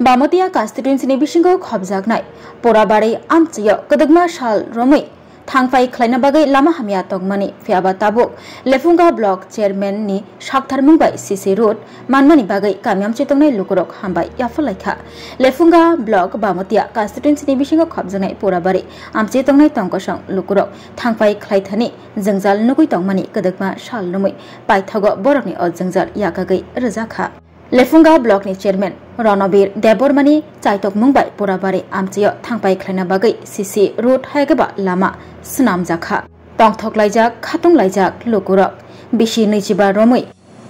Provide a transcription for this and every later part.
Bamotia constituency ni bisingo khobjaknai porabari amchiyo kadagma shal romui thangpai khlaina bagai lama hamya tongmani fiaba tabuk lefunga block chairman ni shakthar mungbai CC road manmani bagai kamyam chetongnai lukurok hambai yafalaikha lefunga block Bamotia constituency ni bisingo khobjaknai porabari amchi tongnai tongkosang lukurok thangpai khlaithani jangjal nugui tongmani kadagma shal romui paithago borokni o jangjal yakagai rajakha Lefunga block ni chairman Ronobir Debormani Chaitok Mumbai Porabari Amchiyo Thangpai Khlaina Bagai CC road haigaba lama snam jakha tongthok laijak khatung laijak lukurok bisi nichiba romui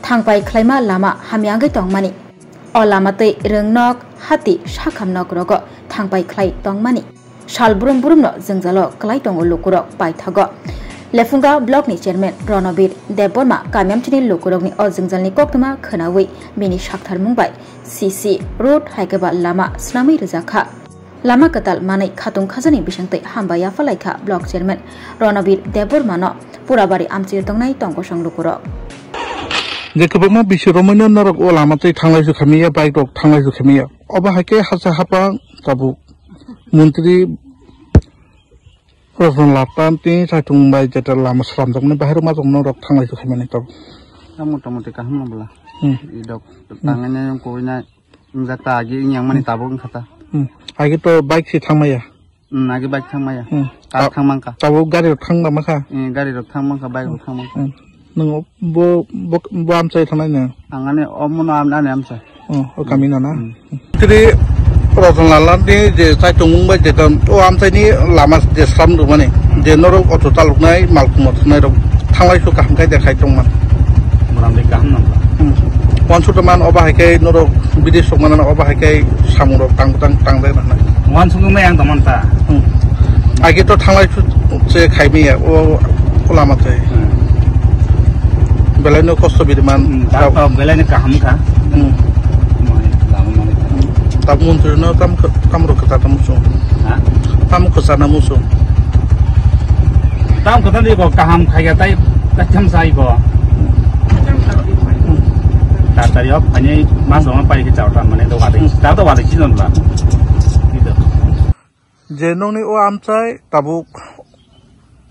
Thangpai Khlaima lama hamyangai tongmani o lamatei rengnok hati sakhamnok rogo Thangpai Khlai tongmani salbrum burumno jangjalo klai tongo lukurok paithago Lefunga block ni chairman Ronobir Deborma kamyamchini lukurokni o jangjalni koktama khanawi bini shakthar mungbai CC road haigaba lama snamai rajakha lama katal manai khatung khajani bisangtei hambaya falaikha block chairman Ronobir Deborma no purabari amchir tongnai tongkosang lukurok je kobama bisiromano narok o lama tei thanglai su khamiya bike rok thanglai su khamiya oba haike hasa hapa tabu mantri Rasul Latan ti saya tumbai jadal lama seram dong bahaya rumah dong norok thanglai su khamiya tok kamu tamu kaham nabla idok tangannya yang koina ngata agi yang mani tabung kata agi to bike si thangmaya agi bike thangmaya ka thangmangka tabu gari rok thangma maka gari rok thangmangka bike rok thangmangka nang bo amchai thanai na angane omuno amna amchai o kamina na tri Rasul Latan ti je saya tumbai jadal o amchai ni lama je seram dong mani je norok auto taluknai malkumot nai rok thanglai su kaham kai dekhai tongman muramde kaham nabla Wansudaman oba haike norok bidesh sokmana oba haike samurok tangdai na wansungme yang tamanta age to thanglai je khaimiya o lama te belano kosto bidiman belane kaham ka tamun turno tamro kata tamuso tamu kesana muso tam kata di ko kaham khaya tai tacham sai ko tadi op hanya masuk apa yang kita cakap mana itu wadah cincin lah. Jenong ni o amcai tabuk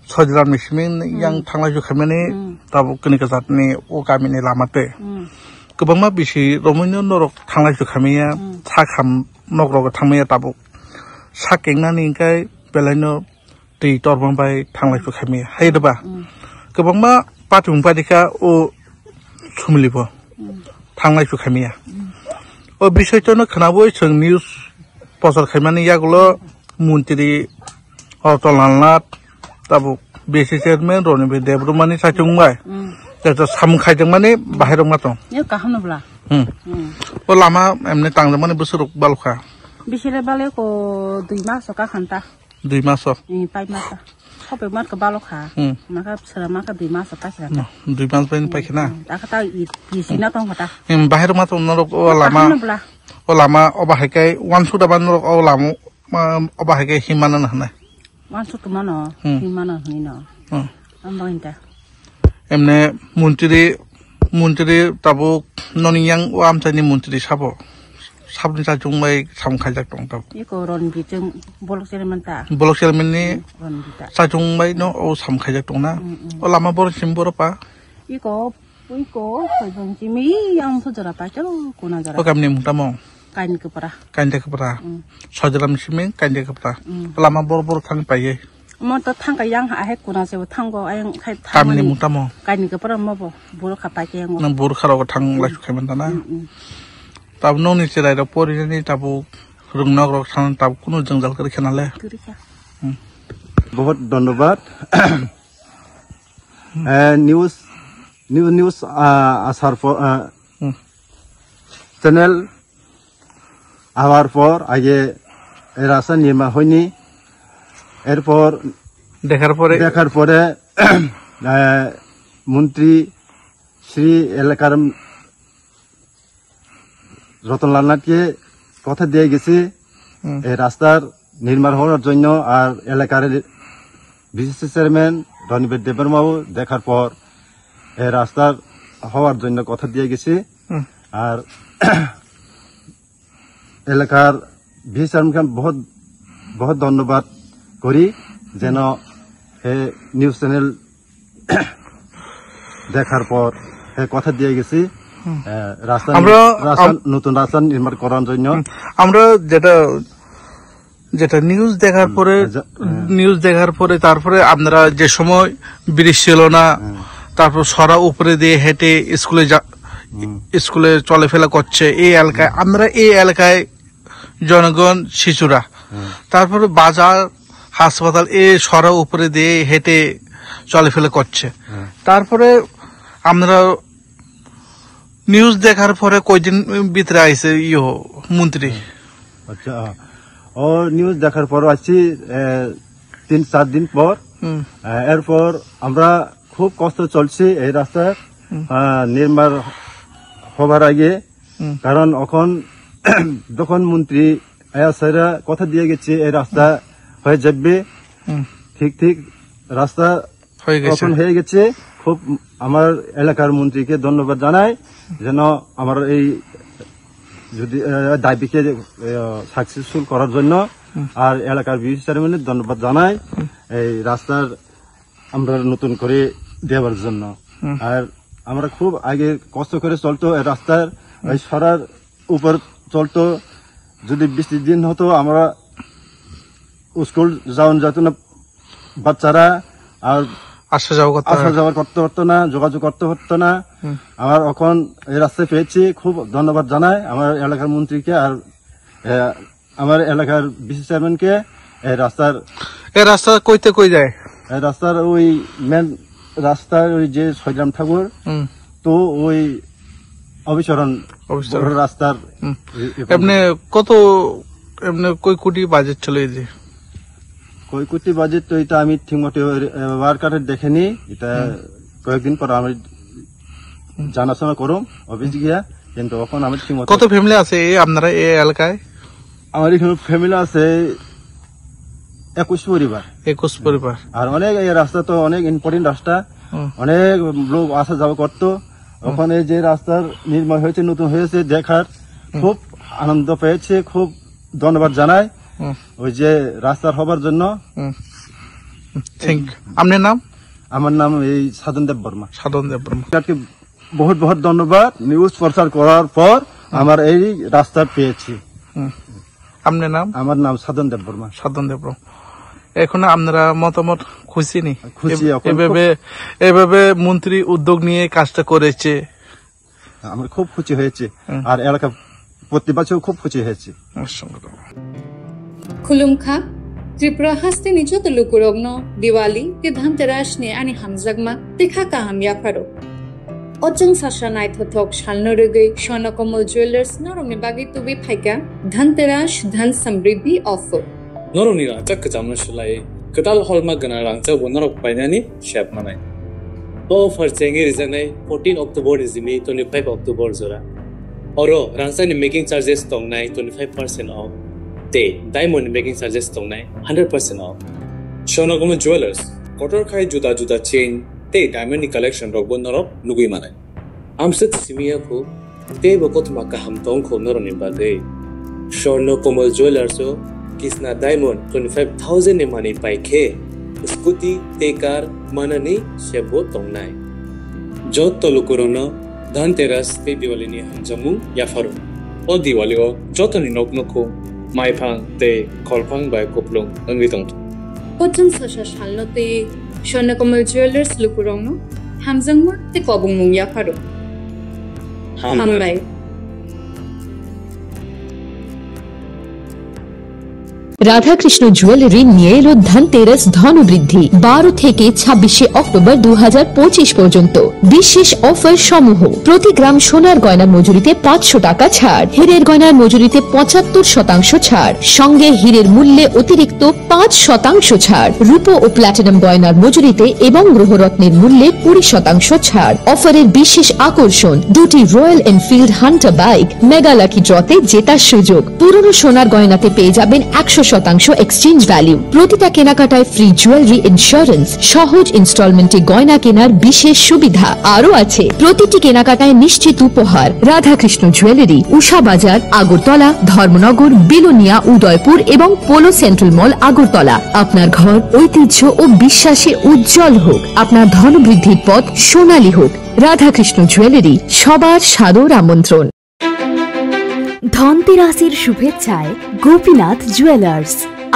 sajaran mismin yang thanglai ju khamani tabuk kini kesat ni o kami ni lamate. Kebangma bisi romunyo norok thanglai ju khamiya sakham nogrok thangmaya tabuk sakengna ni kai belano ti torbang bai thanglai ju khamiya haidaba. Kebangma patung padika o sumlibo. Thanglai su khamiya o bishoy tono khanaboi chung news posal khaimani yagulo muntri Ortolanlat tabu bisi chairman Ronobir Debormani sachungbai jato sam khaijang mani bahirok matong ye kaham nabla o lama emne tangjang mani busuruk balkha bisile bale ko 2 mas ka khanta 2 mas 5 mas Kopi mat ke balokha, maka selama ke 2 mas ka khanta 2 mas pen pakhina akata isina tong kata bahir matong norok o lama oba hakai wansudaban norok o lamu oba hakai himana na wansu kemana himana hina ambainta emne muntri tabuk noniyang o amchani muntri sabo sabni sa jungbai sam khajak tong tab iko ron bijeng bolok selementa bolok selmeni sa jungbai no o sam khajak tong na o lama bor simbor pa iko khojong jimi yang sojara pa chalo kuna jara o kamni mutamo kain kepara sajaram simeng kain kepara lama bor thang paye mo to thang ka yang ha he kuna se thang go ayang khai kamni mutamo kain kepara mo bo bol ka pa ke ngo nang bor kharo thang la khaiman na tab no ni chirai ro pori ni tabu rungnok rok san tab kuno jangjal kar khenale बहुत धन्यवाद news আসার পর channel hour পর আগে রাস্তা নির্মাণ হয়নি এরপর দেখার পরে মন্ত্রী শ্রী এলাকার রতন লালনাথকে কথা দিয়ে গেছে এই রাস্তার নির্মাণ হওয়ার জন্য আর এলাকার বিশেষ চেয়ারম্যান রণবীর দেববর্মাও দেখার পর এই রাস্তার হওয়ার জন্য কথা দিয়ে গেছে আর এলাকার ভিসি চেয়ারম্যানকে বহুত বহুত ধন্যবাদ করি যেন নিউজ চ্যানেল দেখার পর কথা দিয়ে গেছি নতুন রাস্তা নির্মাণ করার জন্য। আমরা যেটা নিউজ দেখার পরে তারপরে আপনারা যে সময় ব্রিজ ছিল না, তারপর সরা উপরে দিয়ে হেঁটে স্কুলে চলাফেরা করছে এই এলাকায়, আমরা এই এলাকায় জনগণ শিশুরা, তারপরে বাজার হাসপাতাল এই সরা উপরে দিয়ে হেঁটে চলাফেরা করছে। তারপরে আমরা নিউজ দেখার পরে কয়দিন ভিতরে আইছে মন্ত্রী। আচ্ছা, ও নিউজ দেখার পর আসছি 3-4 দিন পর। এরপর আমরা খুব কষ্ট চলছে এই রাস্তা নির্মাণ হবার আগে, কারণ যখন মন্ত্রী আয়াসেরা কথা দিয়ে গেছে এই রাস্তা হয়ে যাবে, ঠিক রাস্তা হয়ে গেছে। খুব আমার এলাকার মন্ত্রীকে ধন্যবাদ জানাই যেন আমার এই যদি দাবিকে সাকসেসফুল করার জন্য, আর এলাকার ভিসি চেয়ারম্যানের ধন্যবাদ জানাই এই রাস্তার আমরা নতুন করে দেওয়ার জন্য। আর আমরা খুব আগে কষ্ট করে চলতো এই রাস্তার এই সরার উপর চলতো, যদি বৃষ্টির দিন হতো আমরা স্কুল যাওয়া যেত না, বাচ্চারা আর আসা যাওয়া করতে পারতো না, যোগাযোগ করতে পারতো না। আমার এখন এই রাস্তায় পেয়েছি, খুব ধন্যবাদ জানাই আমার এলাকার মন্ত্রীকে আর আমার এলাকার ভিসি চেয়ারম্যানকে। এই রাস্তা কইতে কই যায়, এই রাস্তার ওই মেন রাস্তার ওই যে সৈরাম ঠাকুর তো ওই অবিচরণ রাস্তার এমনি কত কই কোটি বাজেট চলে যে কই কোটি বাজেট তো এটা আমি ঠিক মতো ওয়ার্কারের দেখেনি, এটা কয়েকদিন পর আমি জানাশোনা করুম অফিস গিয়া, কিন্তু এখন আমি ঠিক মতো। কত ফ্যামিলি আছে আপনারা এই এলাকায়? আমার এখানে ফ্যামিলি আছে 21 পরিবার। আর অনেক এই রাস্তা তো অনেক ইম্পর্টেন্ট রাস্তা, অনেক লোক আসা যাওয়া করতো। ওখানে যে রাস্তার নির্মাণ হয়েছে, নতুন হয়েছে, দেখার খুব আনন্দ পেয়েছে, খুব ধন্যবাদ জানাই ওই যে রাস্তার হবার জন্য। আপনার নাম? আমার নাম এই সাধন দেব বর্মা। বহুত বহুত ধন্যবাদ নিউজ প্রচার করার পর আমার এই রাস্তা পেয়েছি। আপনার নাম? আমার নাম সাধন দেব বর্মা। এখন আপনারা মতামত খুশি নি? এভাবে মন্ত্রী উদ্যোগ নিয়ে কাজটা করেছে, আমার খুব খুশি হয়েছে, আর এলাকা প্রতিবাসীও খুব খুশি হয়েছে। खुलुमखा त्रिपुरा हस्ते निजो तो लुकुरोगनो दिवाली के धनतेरस ने आनी हमजगमा देखा का हम या फरो अजंग साशा नाइ थथक शालनो रगै स्वर्णकमल ज्वेलर्स नरमनि बागै तुबि फाइका धनतेरस धन समृद्धि ऑफर नरमनि रांचा कजामनो सुलाय कदाल हलमा गना रांचा बनरक बायनानि शेप मानाय तो ऑफर चेंगे रिजनाय 14 अक्टोबर इजिमि 25 अक्टोबर जरा औरो रांचा नि मेकिंग चार्जेस तंगनाय 25% ऑफ डायमंड मेकिंग चार्जेस तंगनाय 100% ऑफ स्वर्णकमल ज्वेलर्स कटर खाय जुदा जुदा चेन ते डायमंड नि कलेक्शन रक बनरक नुगुइ मानाय आमसे सिमिया को ते बकत माका हम तंग खो नरनि बागै स्वर्णकमल ज्वेलर्स किसना डायमंड 25000 नि माने पाइखे स्कूटी ते कार माननि सेबो तंगनाय जो तलुकुरनो धनतेरस ते दिवाली नि हमजमु याफारो ओ दिवाली ओ जतनि नकनको माइफां ते खलफां बाय कोप्लुं अंगितंग पचन सशा शालनते स्वर्णकमल ज्वेलर्स लुकुरंगनो हामजंगमु ते कबुंगमुं याफारो हामबाय রাধাকৃষ্ণ জুয়েলারি নিয়ে এলো ধনতেরাস ধনবৃদ্ধি 12 থেকে 26 অক্টোবর 2025 পর্যন্ত বিশেষ অফার সমূহ প্রতি গ্রাম সোনার গয়নার মজুরিতে 500 টাকা ছাড়, হীরের গয়নার মজুরিতে 75% ছাড়, সঙ্গে হীরের মূল্যে অতিরিক্ত 5% ছাড়, রূপো ও প্লাটিনাম গয়নার মজুরিতে এবং গ্রহরত্নের মূল্যে 20% ছাড়। অফারের বিশেষ আকর্ষণ দুটি Royal Enfield Hunter bike mega lucky ড্রতে জেতার সুযোগ। পুরনো সোনার গয়নাতে পেয়ে যাবেন 100 100% এক্সচেঞ্জ ভ্যালু, প্রতিটা কেনাকাটায় ফ্রি জুয়েলারি ইন্স্যুরেন্স, সহজ ইনস্টলমেন্টে গয়না কেনার বিশেষ সুবিধা আরও আছে। প্রতিটি কেনাকাটায় নিশ্চিত উপহার। রাধাকৃষ্ণ জুয়েলারি, উষা বাজার, আগরতলা, ধর্মনগর, বিলোনিয়া, উদয়পুর এবং পোলো সেন্ট্রাল মল, আগরতলা। আপনার ঘর ঐতিহ্য ও বিশ্বাসে উজ্জ্বল হোক, আপনার ধনবৃদ্ধির পথ সোনালী হোক। রাধাকৃষ্ণ জুয়েলারি, সবার সাদর আমন্ত্রণ। ধনতেরাসের শুভেচ্ছায় গোপীনাথ জুয়েলার্স।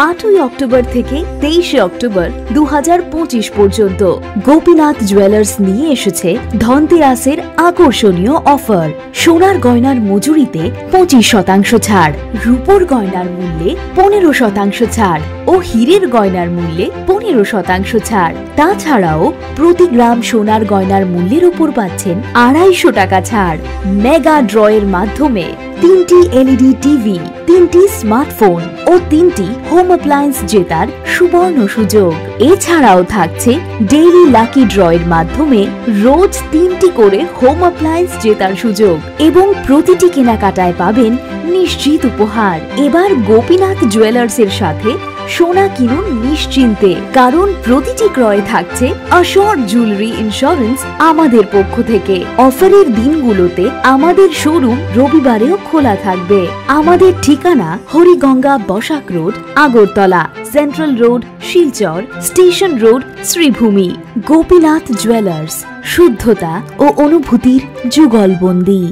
8ই অক্টোবর থেকে 23শে অক্টোবর 2025 পর্যন্ত গোপীনাথ জুয়েলার্স নিয়ে এসেছে ধনতেরাসের আকর্ষণীয় অফার। সোনার গয়নার মজুরিতে 25% ছাড়, রূপোর গয়নার মূল্যে 15% ছাড় ও হীরের গয়নার মূল্যে 15% ছাড়। তাছাড়াও প্রতি গ্রাম সোনার গয়নার মূল্যের উপর পাচ্ছেন 250 টাকা ছাড়। মেগা ড্রয়ের মাধ্যমে 3টি এলইডি টিভি, 3টি স্মার্টফোন ও 3টি হোম অ্যাপ্লায়েন্স জেতার সুবর্ণ সুযোগ। এছাড়াও থাকছে ডেইলি লাকি ড্রয়ের মাধ্যমে রোজ 3টি করে হোম অ্যাপ্লায়েন্স জেতার সুযোগ এবং প্রতিটি কেনাকাটায় পাবেন নিশ্চিত উপহার। এবার গোপীনাথ জুয়েলার্সের সাথে সোনা কিনুন নিশ্চিন্তে, কারণ প্রতিটি ক্রয়ে থাকছে অ্যাশোর্ড জুয়েলারি ইন্স্যুরেন্স আমাদের পক্ষ থেকে। অফারের দিনগুলোতে আমাদের শোরুম রবিবারেও খোলা থাকবে। আমাদের ঠিকানা Hariganga Basak road, Agartala, central road, Silchar, station road, Sribhumi. Gopinath jewellers, শুদ্ধতা ও অনুভূতির যুগলবন্দী।